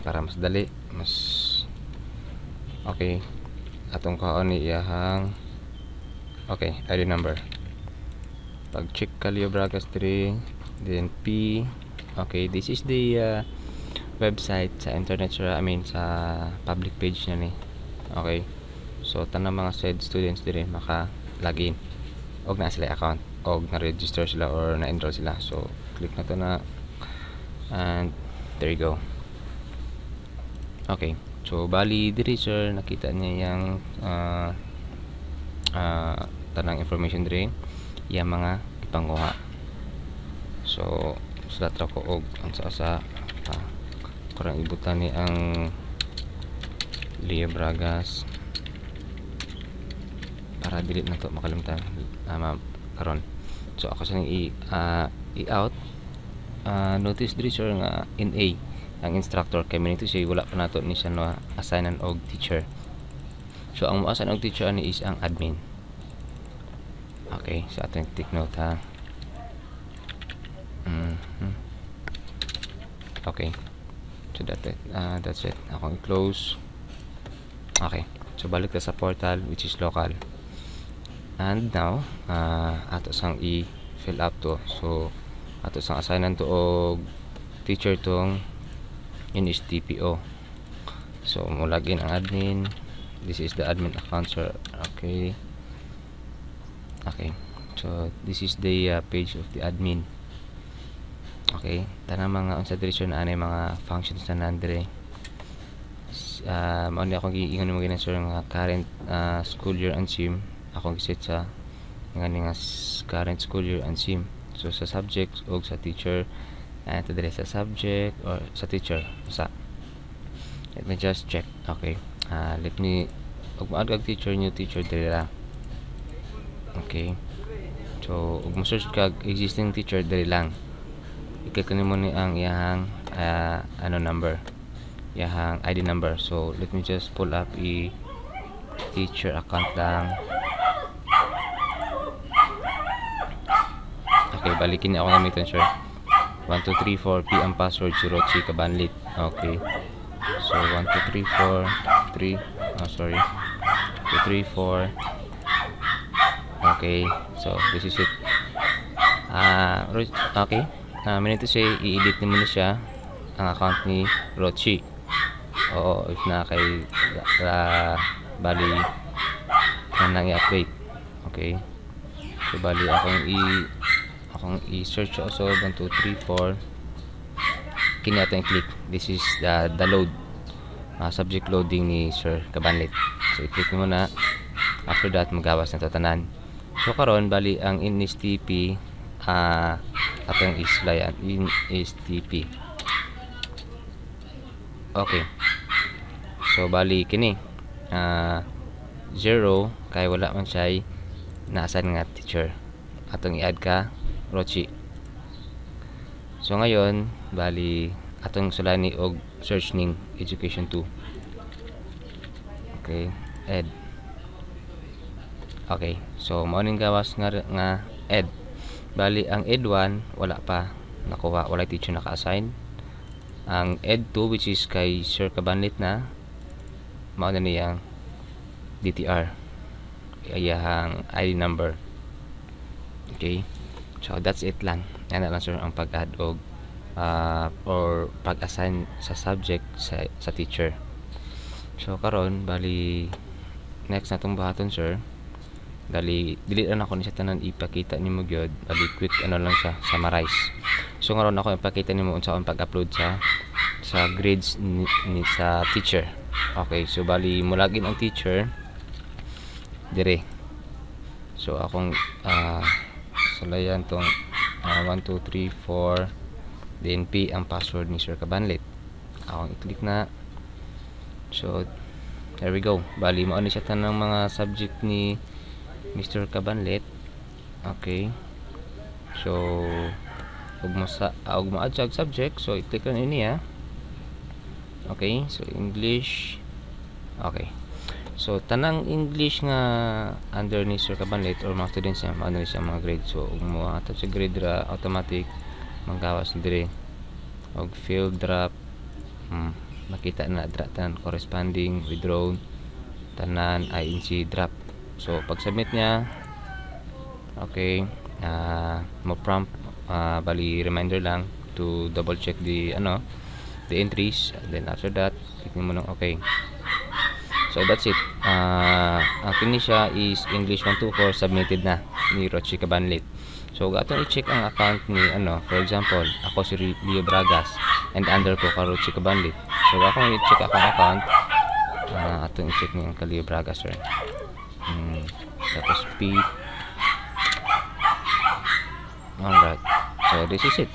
para mas dali, mas okay. Atong kaon ni iyahang okay, ID number. Pag check ka Leo Bragas 3, then P. Okay, this is the website sa internet sir, I mean sa public page niya ni. Okay. So tanang mga said students dire maka login og na sila account og na-register sila or na-enroll sila. So click na to na and there you go. Okay. So bali diri sir nakita niya yung tanang information dire yung mga ipanguha. So sulat ra ko og ang sa karang ibutan ni ang Leo Bragas para dili na to makalimutan karon. So ako sa i-out notice diri sir nga NA ang instructor kay minito siya wala pa nato ni siya no assignan og teacher. So ang mo-assign og teacher ani is ang admin. Okay, so ato take note ha. Okay. So that's it. Ako i-close. Okay. So balik ta sa portal which is local. And now ato sang i-fill up to. So ato sang assignan to og teacher tong yun is TPO. So mo login ang admin. This is the admin account sir. Okay. Okay. So this is the page of the admin. Okay, tanang mga unsa diri sir na anay mga functions na nandre. Mao ni akong giingon mo ginan sir nga current school year and sim. Akong giset sa ngani nga current school year and sim. So sa subject og sa teacher ito diri sa subject or sa teacher sa. Let me just check. Okay. Let me og maad teacher new teacher diri ra. Okay. So ug mo search kag existing teacher diri lang. I-click mo ni ang iyahang number, iyahang ID number. So let me just pull up teacher account lang. Okay, balikin ako gamitin sir. 1234 P ang password si Rochi Kabanlit. Okay, so 1234 3 234. Okay, so this is it. Okay, minito siya i-edit mo na siya ang account ni Rochi. Oo, if na kay bali nang i-update. Okay, so bali akong i-search also 1234 kini ato yung click. This is the load subject loading ni Sir Kabanlit. So i-click mo na. After that magawas na to tanan. So karon bali ang INSTP atong islayan in STP. Okay, so bali kini 0 kay wala man siya naasan nga teacher. Atong i-add ka Rochi. So ngayon bali atong sulani og search ning education 2. Okay, ed. Okay, so mao ning gawas nga ed. Bali ang ed 1 wala pa nakuha, wala teacher naka-assign. Ang ed 2 which is kay Sir Kabanlit na mao na niyang DTR iyahang ID number. Okay, so that's it lang. Yan na lang sir ang pag-add og or pag-assign sa subject sa teacher. So karon bali next natong buhaton sir. Dali dili na ako ni sa tanan ipakita nimo gyud, bali quick lang siya summarize. So ngaron ako ipakita nimo unsa ang pag-upload sa grades ni sa teacher. Okay, so bali mo login ang teacher dire. So akong sulayan tong 1234 then P ang password ni Sir Kabanlit. Akong i-click na. So there we go. Bali mo ani siya tanang mga subject ni Mr. Kabanlit. Okay. So ug mo add subject, so i-click na niya. Okay, so English. Okay. So tanang English nga under ni Sir Kabanlit or mga students niya, ano siya mga grade. So ug mo ato sa grade ra automatic manggawas dire og field drop makita na tanan corresponding withdrawn tanan INC draft. So pag submit niya, okay, mo prompt bali reminder lang to double check the entries, and then after that click mo ng okay. So that's it. Ang kini siya is English 124 submitted na ni Rochi Cabanlit. So atong i-check ang account ni for example, ako si Leo Bragas and under ko ka Rochi Cabanlit. So ako i-check akong account, atong i-check ni ang Leo Bragas, sir. Tapos P. Alright, so this is it.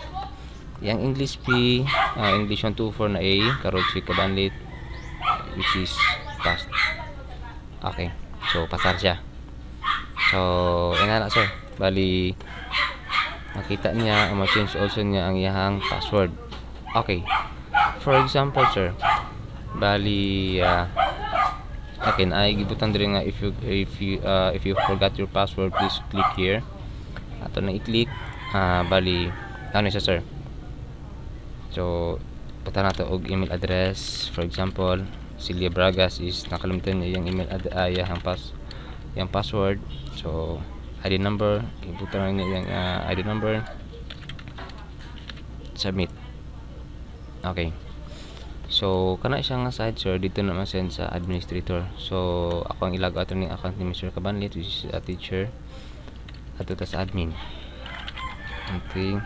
Yang English P, English 124 na A, Karochi Cabanlit, which is passed. Okay, so pasar siya. So inana, sir, bali makita niya, ma-change also niya ang iyang password. Okay, for example, sir, bali akin ay gibutan diri nga if you forgot your password, please click here. Ato na i-click, bali ano siya, sir. So puta na to og email address. For example, Celia Bragas is nakalimutan niya yung email yung password. So ID number, ibutan na niya yung ID number, submit. Okay, so kana siya nga side, sir, dito na ma-send sa administrator. So ako ang i-log out ng account ni Mr. Cabanlit, which is a teacher, ato ta sa admin. Okay.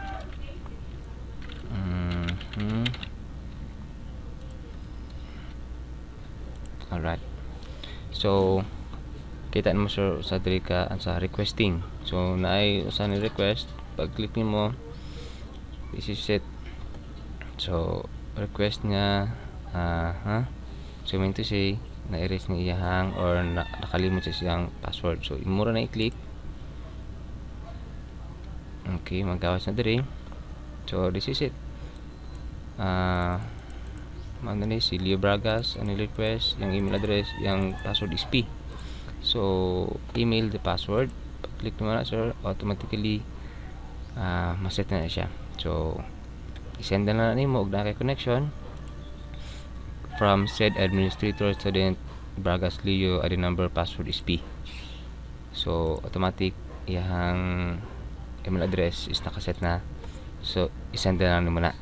Alright, so kita mo, sir, sa diri ka sa requesting. So naay usa ni request, pag click nimo, this is it. So request niya, so mean to say na-erase ni iyang or nakalimot siya siyang password. So imura na i-click. Okay, magawas na diri. So this is it. Maganda si Leo Bragas, ano request, yung email address, yung password is P. So email the password, click mo na, sir, automatically maset na siya. So isend na nimo og na kay connection from said administrator student Bragas Leo, ID number, password is P. So automatic iyang email address is nakaset na. So isend na nimo na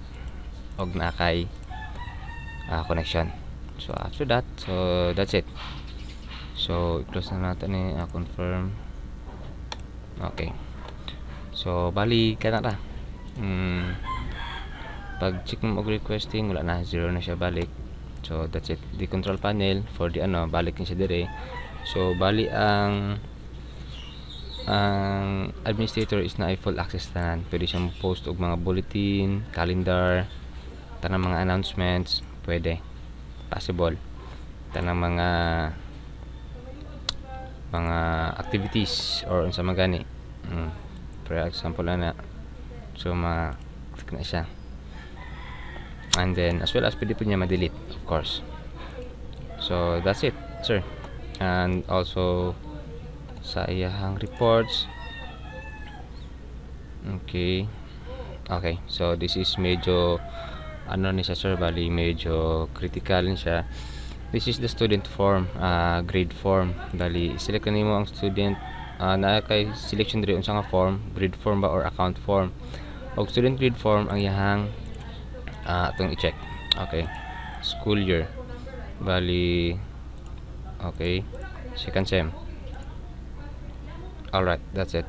og na kay connection. So after that, so that's it. So close na natin ni confirm. Okay, so bali ka na ta. Pag check mo og requesting, wala na, zero na siya balik. So that's it. The control panel for the balik niya siya dire. So bali ang administrator is na full access tanan. Pwede siyang post og mga bulletin, calendar, tanang mga announcements, pwede, possible, tanang mga activities or unsa magani. For example na, so click na siya, and then as well as pwede po niya ma-delete, of course. So that's it, sir. And also sa iyang reports. Okay, so this is medyo ni siya, sir, bali medyo critical ni siya. This is the student form, grade form. Bali select nimo ang student, na kay selection diri unsa nga form, grade form ba or account form. Og student grade form ang iyang atong i-check. Okay, school year, bali okay, second sem. Alright, that's it.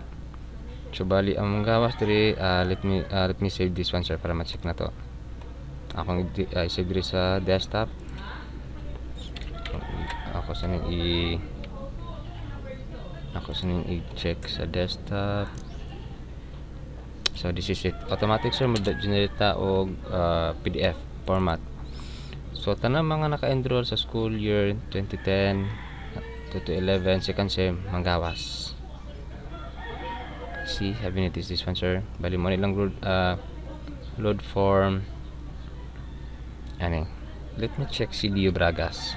So bali ang gawas diri, let me save this one, sir, para ma-check na to. Akong i-save diri sa desktop. Ako sa i-check sa desktop. So this is it. Automatic, sir, mag-generate og PDF format. So tanang mga naka-enroll sa school year 2010 to 11 second sem manggawas. See, having it is this one, sir. Bali mo nilang load form. Ano, let me check si Leo Bragas.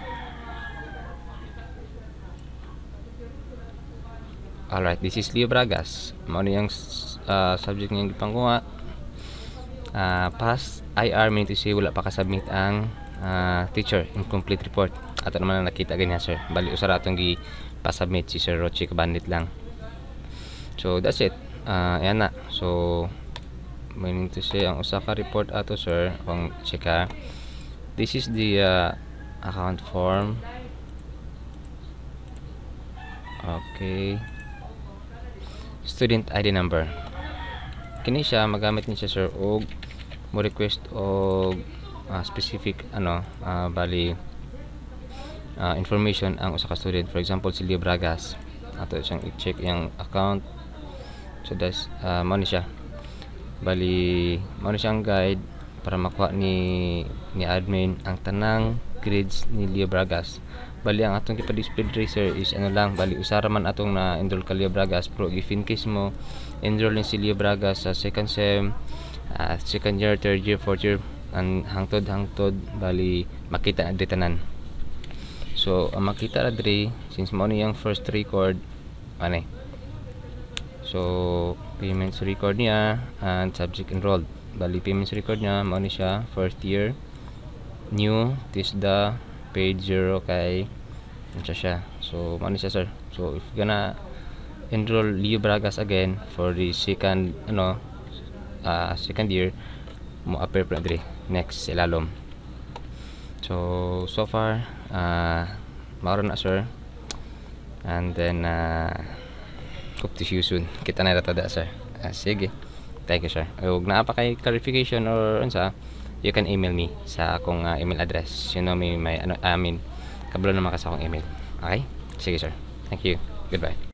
Alright, this is Leo Bragas. Mao yung subject niyang gipangkuha. Pass IR, mean to say wala pa kasubmit ang teacher incomplete report ato naman na nakita ganyan sir, bali usara atong gi pa-submit si Sir Roche Cabanlit lang. So that's it. Ayan na. So meaning to say ang usa ka report ato sir kung check ha. This is the account form. Okay. Student ID number. Kini siya magamit ni siya sir og mo request og specific bali information ang usa ka student. For example si Leo Bragas. Ato siyang i-check yung account. So that's mo ni siya. Bali mo ni siyang guide para makuha ni admin ang tanang grades ni Leo Bragas. Bali ang atong ipa-display tracer is lang, bali usara man atong na enroll ka Leo Bragas, pero if in case mo enroll ni si Leo Bragas sa second sem, second year, third year, fourth year, hangtod bali makita na tanan. So ang makita na diri since mo ni yung first record so payments record niya and subject enrolled. Bali payments record niya mo ni siya first year, new TISDA, page 0 kay siya. So mo ni siya sir. So if gonna enroll Leo Bragas again for the second second year, mo appear pa diri next ilalom. So far maro na sir, and then hope to see you soon. Kita na tada sir. Sige, thank you sir. Ug naa pa kay clarification or unsa, you can email me sa akong email address. You know me, may kabalo naman ka sa akong email. Okay? Sige sir. Thank you. Goodbye.